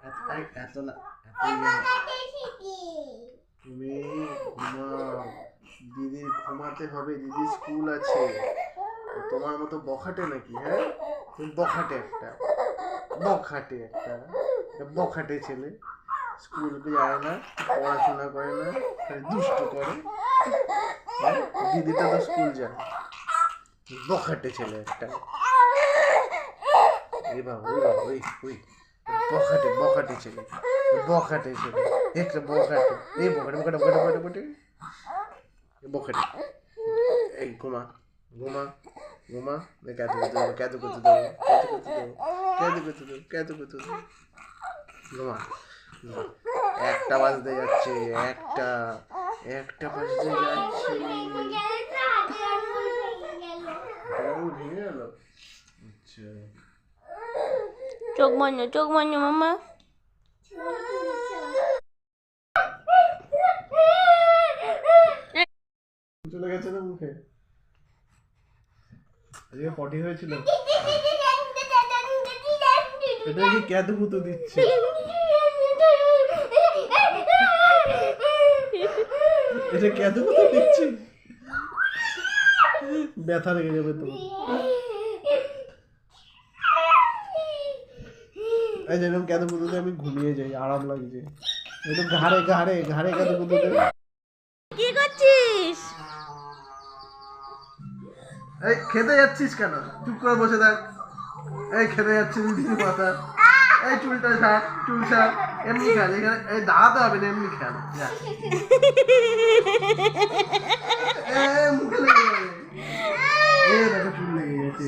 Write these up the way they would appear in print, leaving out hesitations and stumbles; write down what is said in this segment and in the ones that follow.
এত না, তুমি ঘুমাও, দিদির ঘুমাতে হবে, দিদির স্কুল আছে। তোমার মতো বখাটে নাকি? হ্যাঁ, তুমি বখাটে একটা, বখাটে একটা, বখাটে ছেলে। স্কুলকে যায় না, পড়াশোনা করে না, খালি দুষ্টু করে। হ্যাঁ, দিদিটা তো স্কুল যায়। বখাটে ছেলে একটা। এই বাবা, ওই বাবা, ওই ওই বখাটে, বখাটে ছেলে, বখাটে ছেলে, একটা বখাটে, এই বখাটে বখাটে বখাটে বখাটে বখাটে বখাটে। এই ঘুমা, ঘুমা, ঘুমা। ক্যাদু করতে দেবো, ক্যাদু করতে দেবো, ক্যাদু করতে দেবো, ক্যাদু করতে দেবো, ঘুমা, ঘুমা। একটা বাজতে যাচ্ছে, একটা, একটা বাজতে যাচ্ছে। ভেঙে গেল। আচ্ছা, চোখ বন্ধ মামা। চলে গেছে না মুখে? আজকে পটি হয়েছিল। এটা কি ক্যাদু কুতু দিচ্ছে? এটা ক্যাদু কুতু দিচ্ছে? ব্যথা লেগে যাবে তো। এই যেরকম ক্যাদু কুতুতে আমি ঘুমিয়ে যাই, আরাম লাগছে। একটু ঘাড়ে ঘাড়ে ঘাড়ে ক্যাদু কুতুতে। কি করছিস? এই খেতে যাচ্ছিস কেন? চুপ করে বসে থাক। এই খেতে যাচ্ছিস দিদির মাথা। এই চুলটা ছাড়, চুল ছাড়। এমনি খেল, এখানে এই দাঁড়াতে হবে না, এমনি খেল। যা। মুখে লেগে যাবে। দেখো চুল লেগে গেছে।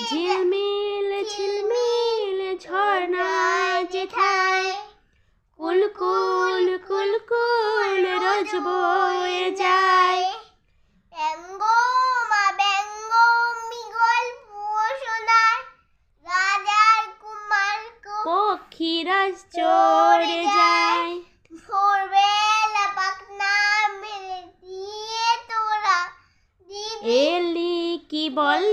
ঝিলমিল ঝিলমিল ঝর্ণায় যেথায় কুলকুল কুলকুল রোজ বয়ে যায়। পক্ষীরা চড়ে যায়। এলি কি বল